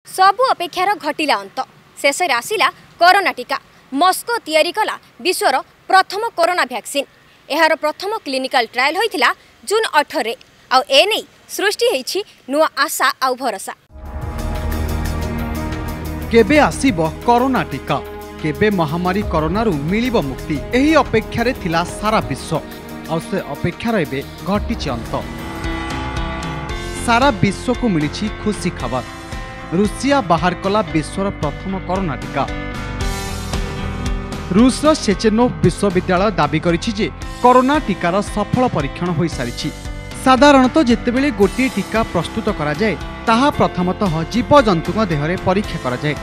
सबु अपेक्षार घटिला अंत शेष आसिला कोरोना टीका। मस्को तैयारी कला विश्वर प्रथम कोरोना वैक्सीन। एहार प्रथम क्लिनिकल ट्रायल होइथिला जून 18 आउ एनै सृष्टि हेछि नुआ आशा आउ भरोसा। केबे आसीबो कोरोना टीका, केबे महामारी कोरोना रु मिलिबो मुक्ति, एही अपेक्षा रे थिला सारा विश्व। आउ से अपेक्षार एबे घटिछि अंत। सारा विश्व को मिलिछि खुशी खबर। रूसिया बाहर कला विश्वर प्रथम कोरोना टीका। रूसर शेचेनोव विश्वविद्यालय दाबी करिछि जे कोरोना टीकार सफल परीक्षण हो सारी। साधारणतः जितेबेले गोटे टीका प्रस्तुत करा जाए ताहा प्रथमतः जीवजंतु देहरे परीक्षा करा जाए।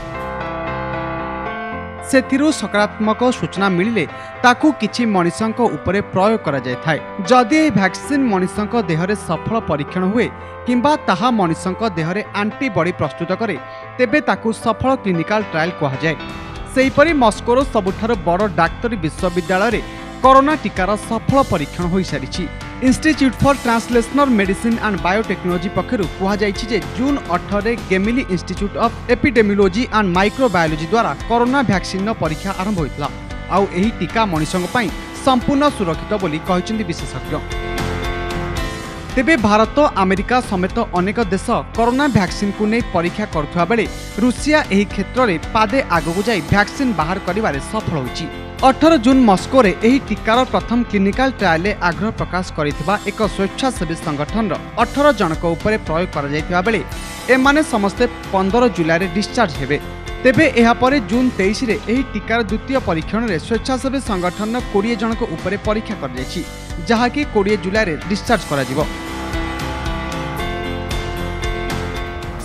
सेथिरु सकारात्मक सूचना मिलिले ताकू किछि मनुष्यंक उपरे प्रयोग करा जाय थाए। जदि ए वैक्सीन मनुष्यंक देहरे सफल परीक्षण हुए किंबा ताहा मनुष्यंक देहरे एंटीबॉडी प्रस्तुत करे तेबे ताकू सफल क्लिनिकल ट्रायल कहा जाए। सेहीपरि मस्कोर सबुठार बड़ डाक्तरी विश्वविद्यालय रे कोरोना टीकार सफल परीक्षण हो सारी। Institute for translational medicine and biotechnology पक्षर कहुଯାଇଛି जे जून 18 गेमिली institute of epidemiology and microbiology द्वारा कोरोना वैक्सीन परीक्षा आरंभ होइतला। आउ एही टीका मनुष्यंक पई संपूर्ण सुरक्षित बोली कहिसेंती विशेषज्ञ। तेबे भारत अमेरिका समेत अनेक देश कोरोना वैक्सीन को नहीं परीक्षा करुवा बेले रूसिया एही क्षेत्र में पादे आगकू जाई वैक्सीन बाहर करिवारे सफल होइछि। 18 जून मस्को रे एही टीकार प्रथम क्लिनिकल ट्रायल आग्रह प्रकाश करिथिबा एक स्वेच्छासेवी संगठन 18 जनक उपरे प्रयोग करा जायथिबा बेले एमाने समस्ते 15 जुलाई रे डिस्चार्ज हेबे। तेबे एहा परे जून 23 रे एही टीकार द्वितीय परीक्षण रे स्वेच्छासेवी संगठन 20 जनक उपरे परीक्षा कर जायछि, जहा कि 20 जुलाई रे डिस्चार्ज करा जिवो।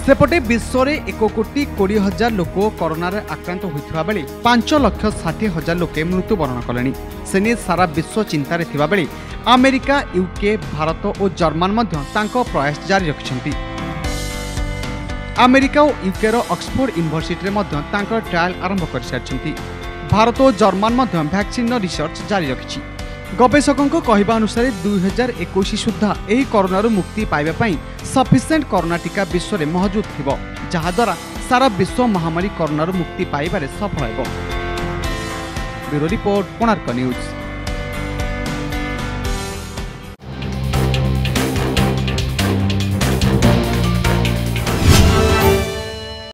सेपटे विश्व में 1,20,00,000 लोक कोरोना आक्रांत होता बेले 5,60,000 लोके मृत्युवरण कले। से सारा विश्व चिंतार थिबा बेले अमेरिका, यूके, भारत और जर्मन प्रयास जारी रखिछन्ति। अमेरिका और यूके ऑक्सफोर्ड यूनिवर्सिटी में ट्रायल आरंभ कर सारिछन्ति। भारत और जर्मन वैक्सीन रिसर्च जारी रखिछि। गवेषकों कहवा अनुसार 2021 सुधा यही कोरोना मुक्ति पाइबा पई सफिशिएंट कोरोना टीका विश्व में मौजूद थिबो, जहा द्वारा सारा विश्व महामारी कोरोना मुक्ति पाइबारे सफल हेबो। Bureau report, Konark news.